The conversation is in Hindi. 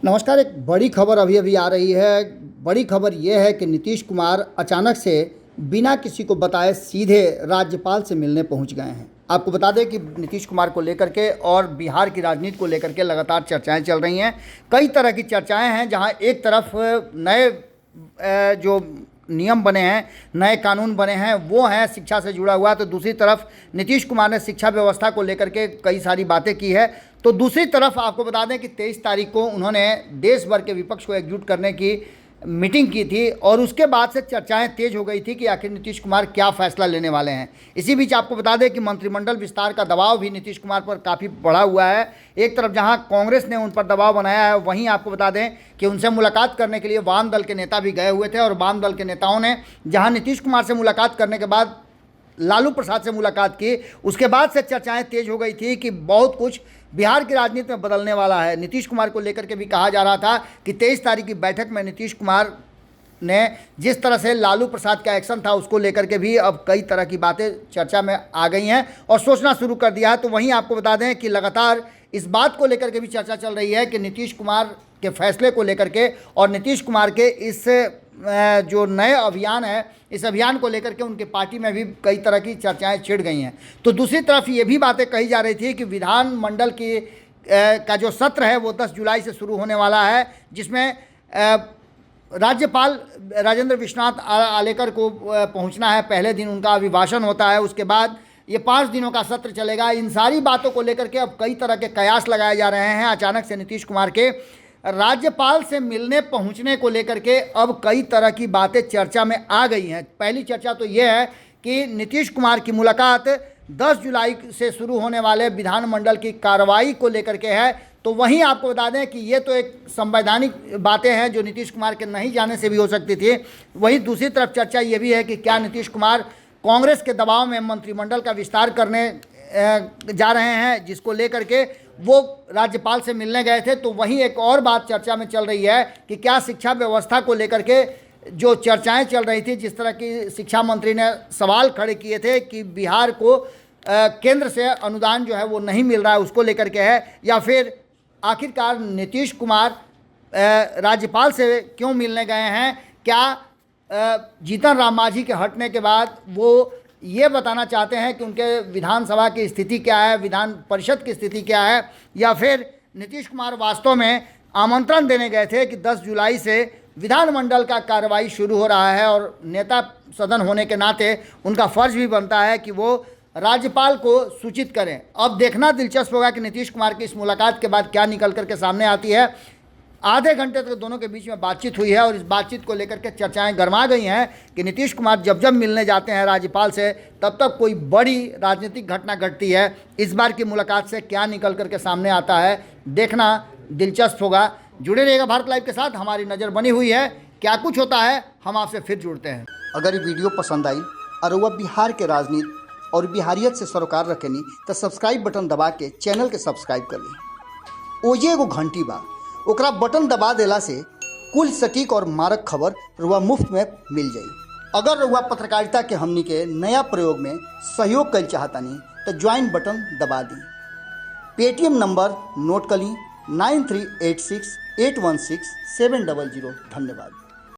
नमस्कार। एक बड़ी खबर अभी अभी आ रही है। बड़ी खबर यह है कि नीतीश कुमार अचानक से बिना किसी को बताए सीधे राज्यपाल से मिलने पहुंच गए हैं। आपको बता दें कि नीतीश कुमार को लेकर के और बिहार की राजनीति को लेकर के लगातार चर्चाएं चल रही हैं। कई तरह की चर्चाएं हैं, जहां एक तरफ नए जो नियम बने हैं, नए कानून बने हैं, वो हैं शिक्षा से जुड़ा हुआ, तो दूसरी तरफ नीतीश कुमार ने शिक्षा व्यवस्था को लेकर के कई सारी बातें की है। तो दूसरी तरफ आपको बता दें कि 23 तारीख को उन्होंने देश भर के विपक्ष को एकजुट करने की मीटिंग की थी और उसके बाद से चर्चाएं तेज हो गई थी कि आखिर नीतीश कुमार क्या फैसला लेने वाले हैं। इसी बीच आपको बता दें कि मंत्रिमंडल विस्तार का दबाव भी नीतीश कुमार पर काफ़ी बढ़ा हुआ है। एक तरफ जहां कांग्रेस ने उन पर दबाव बनाया है, वहीं आपको बता दें कि उनसे मुलाकात करने के लिए वाम दल के नेता भी गए हुए थे और वाम दल के नेताओं ने जहां नीतीश कुमार से मुलाकात करने के बाद लालू प्रसाद से मुलाकात की, उसके बाद से चर्चाएं तेज हो गई थी कि बहुत कुछ बिहार की राजनीति में बदलने वाला है। नीतीश कुमार को लेकर के भी कहा जा रहा था कि 23 तारीख की बैठक में नीतीश कुमार ने जिस तरह से लालू प्रसाद का एक्शन था, उसको लेकर के भी अब कई तरह की बातें चर्चा में आ गई हैं और सोचना शुरू कर दिया है। तो वहीं आपको बता दें कि लगातार इस बात को लेकर के भी चर्चा चल रही है कि नीतीश कुमार के फैसले को लेकर के और नीतीश कुमार के इस जो नए अभियान है, इस अभियान को लेकर के उनके पार्टी में भी कई तरह की चर्चाएं छिड़ गई हैं। तो दूसरी तरफ ये भी बातें कही जा रही थी कि विधानमंडल की का जो सत्र है वो 10 जुलाई से शुरू होने वाला है, जिसमें राज्यपाल राजेंद्र विश्वनाथ आलेकर को पहुंचना है। पहले दिन उनका अभिभाषण होता है, उसके बाद ये 5 दिनों का सत्र चलेगा। इन सारी बातों को लेकर के अब कई तरह के कयास लगाए जा रहे हैं। अचानक से नीतीश कुमार के राज्यपाल से मिलने पहुंचने को लेकर के अब कई तरह की बातें चर्चा में आ गई हैं। पहली चर्चा तो ये है कि नीतीश कुमार की मुलाकात 10 जुलाई से शुरू होने वाले विधानमंडल की कार्रवाई को लेकर के है। तो वहीं आपको बता दें कि ये तो एक संवैधानिक बातें हैं जो नीतीश कुमार के नहीं जाने से भी हो सकती थी। वहीं दूसरी तरफ चर्चा ये भी है कि क्या नीतीश कुमार कांग्रेस के दबाव में मंत्रिमंडल का विस्तार करने जा रहे हैं, जिसको लेकर के वो राज्यपाल से मिलने गए थे। तो वहीं एक और बात चर्चा में चल रही है कि क्या शिक्षा व्यवस्था को लेकर के जो चर्चाएं चल रही थी, जिस तरह की शिक्षा मंत्री ने सवाल खड़े किए थे कि बिहार को केंद्र से अनुदान जो है वो नहीं मिल रहा है, उसको लेकर के है, या फिर आखिरकार नीतीश कुमार राज्यपाल से क्यों मिलने गए हैं। क्या जीतन राम मांझी के हटने के बाद वो ये बताना चाहते हैं कि उनके विधानसभा की स्थिति क्या है, विधान परिषद की स्थिति क्या है, या फिर नीतीश कुमार वास्तव में आमंत्रण देने गए थे कि 10 जुलाई से विधानमंडल का कार्रवाई शुरू हो रहा है और नेता सदन होने के नाते उनका फ़र्ज भी बनता है कि वो राज्यपाल को सूचित करें। अब देखना दिलचस्प होगा कि नीतीश कुमार की इस मुलाकात के बाद क्या निकल करके सामने आती है। आधे घंटे तक दोनों के बीच में बातचीत हुई है और इस बातचीत को लेकर के चर्चाएं गर्मा गई हैं कि नीतीश कुमार जब जब मिलने जाते हैं राज्यपाल से, तब तक कोई बड़ी राजनीतिक घटना घटती है। इस बार की मुलाकात से क्या निकल करके सामने आता है, देखना दिलचस्प होगा। जुड़े रहिएगा भारत लाइव के साथ, हमारी नज़र बनी हुई है, क्या कुछ होता है हम आपसे फिर जुड़ते हैं। अगर ये वीडियो पसंद आई और वह बिहार के राजनीति और बिहारियत से सरोकार रखेनी तो सब्सक्राइब बटन दबा के चैनल के सब्सक्राइब कर ली। ओजे एगो घंटी बा, ओकरा बटन दबा देला से कुल सटीक और मारक खबर रुआ मुफ्त में मिल जाई। अगर रुआ पत्रकारिता के हमनी के नया प्रयोग में सहयोग कर चाहतानी तो ज्वाइन बटन दबा दी। पेटीएम नंबर नोट कर ली 9386816700। धन्यवाद।